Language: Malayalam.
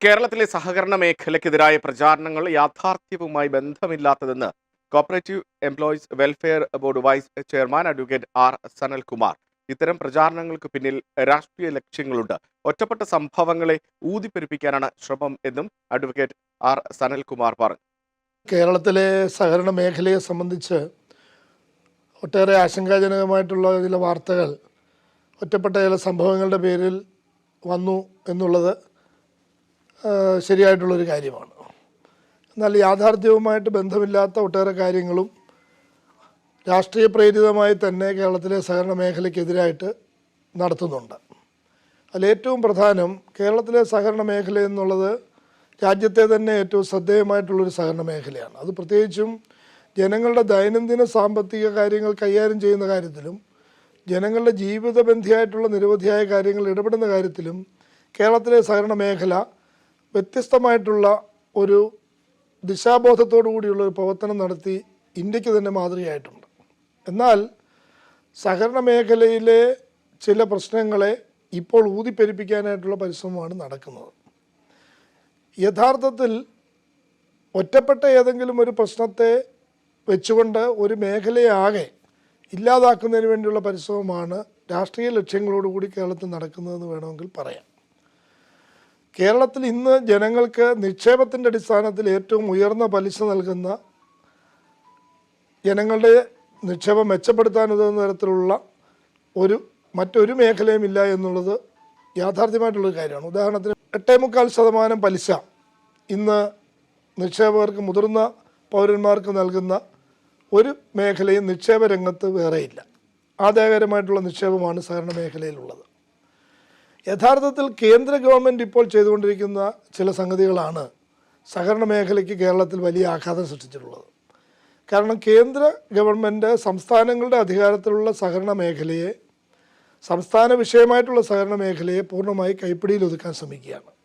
കേരളത്തിലെ സഹകരണ മേഖലയ്ക്കെതിരായ പ്രചാരണങ്ങൾ യാഥാർത്ഥ്യവുമായി ബന്ധമില്ലാത്തതെന്ന് cooperative employees welfare board vice chairman advocate R Sanalkumar. ഇത്തരം പ്രചാരണങ്ങൾക്ക് പിന്നിൽ രാഷ്ട്രീയ ലക്ഷ്യങ്ങളുണ്ട്. ഒറ്റപ്പെട്ട സംഭവങ്ങളെ ഊതിപ്പെരുപ്പിക്കാനാണ് ശ്രമം എന്നും അഡ്വക്കേറ്റ് ആർ സനൽകുമാർ പറഞ്ഞു. കേരളത്തിലെ സഹകരണ മേഖലയെ സംബന്ധിച്ച് ഒട്ടേറെ ആശങ്കാജനകമായിട്ടുള്ള ചില വാർത്തകൾ ഒറ്റപ്പെട്ട ചില സംഭവങ്ങളുടെ പേരിൽ വന്നു എന്നുള്ളത് ശരിയായിട്ടുള്ളൊരു കാര്യമാണ്. എന്നാൽ യാഥാർത്ഥ്യവുമായിട്ട് ബന്ധമില്ലാത്ത ഒട്ടേറെ കാര്യങ്ങളും രാഷ്ട്രീയ പ്രേരിതമായി തന്നെ കേരളത്തിലെ സഹകരണ മേഖലയ്ക്കെതിരായിട്ട് നടത്തുന്നുണ്ട്. അതിലേറ്റവും പ്രധാനം കേരളത്തിലെ സഹകരണ മേഖല എന്നുള്ളത് രാജ്യത്തെ തന്നെ ഏറ്റവും ശ്രദ്ധേയമായിട്ടുള്ളൊരു സഹകരണ മേഖലയാണ്. അത് പ്രത്യേകിച്ചും ജനങ്ങളുടെ ദൈനംദിന സാമ്പത്തിക കാര്യങ്ങൾ കൈകാര്യം ചെയ്യുന്ന കാര്യത്തിലും ജനങ്ങളുടെ ജീവിതബന്ധിയായിട്ടുള്ള നിരവധിയായ കാര്യങ്ങൾ ഇടപെടുന്ന കാര്യത്തിലും കേരളത്തിലെ സഹകരണ മേഖല വ്യത്യസ്തമായിട്ടുള്ള ഒരു ദിശാബോധത്തോടു കൂടിയുള്ള ഒരു പ്രവർത്തനം നടത്തി ഇന്ത്യക്ക് തന്നെ മാതൃകയായിട്ടുണ്ട്. എന്നാൽ സഹകരണ മേഖലയിലെ ചില പ്രശ്നങ്ങളെ ഇപ്പോൾ ഊതിപ്പെരുപ്പിക്കാനായിട്ടുള്ള പരിശ്രമമാണ് നടക്കുന്നത്. യഥാർത്ഥത്തിൽ ഒറ്റപ്പെട്ട ഏതെങ്കിലും ഒരു പ്രശ്നത്തെ വെച്ചുകൊണ്ട് ഒരു മേഖലയെ ആകെ ഇല്ലാതാക്കുന്നതിന് വേണ്ടിയുള്ള പരിശ്രമമാണ് രാഷ്ട്രീയ ലക്ഷ്യങ്ങളോടുകൂടി കേരളത്തിൽ നടക്കുന്നതെന്ന് വേണമെങ്കിൽ പറയാം. കേരളത്തിൽ ഇന്ന് ജനങ്ങൾക്ക് നിക്ഷേപത്തിൻ്റെ അടിസ്ഥാനത്തിൽ ഏറ്റവും ഉയർന്ന പലിശ നൽകുന്ന, ജനങ്ങളുടെ നിക്ഷേപം മെച്ചപ്പെടുത്താൻ ഉതകുന്ന തരത്തിലുള്ള മറ്റൊരു മേഖലയും ഇല്ല എന്നുള്ളത് യാഥാർത്ഥ്യമായിട്ടുള്ളൊരു കാര്യമാണ്. ഉദാഹരണത്തിന് 8.25% പലിശ ഇന്ന് നിക്ഷേപകർക്ക്, മുതിർന്ന പൗരന്മാർക്ക് നൽകുന്ന ഒരു മേഖലയും നിക്ഷേപ രംഗത്ത് വേറെയില്ല. ആദായകരമായിട്ടുള്ള നിക്ഷേപമാണ് സഹകരണ മേഖലയിലുള്ളത്. യഥാർത്ഥത്തിൽ കേന്ദ്ര ഗവൺമെൻറ് ഇപ്പോൾ ചെയ്തുകൊണ്ടിരിക്കുന്ന ചില സംഗതികളാണ് സഹകരണ മേഖലയ്ക്ക് കേരളത്തിൽ വലിയ ആഘാതം സൃഷ്ടിച്ചിട്ടുള്ളത്. കാരണം കേന്ദ്ര ഗവൺമെൻറ് സംസ്ഥാനങ്ങളുടെ അധികാരത്തിലുള്ള സഹകരണ മേഖലയെ, സംസ്ഥാന വിഷയമായിട്ടുള്ള സഹകരണ മേഖലയെ പൂർണ്ണമായി കൈപ്പിടിയിൽ ഒതുക്കാൻ ശ്രമിക്കുകയാണ്.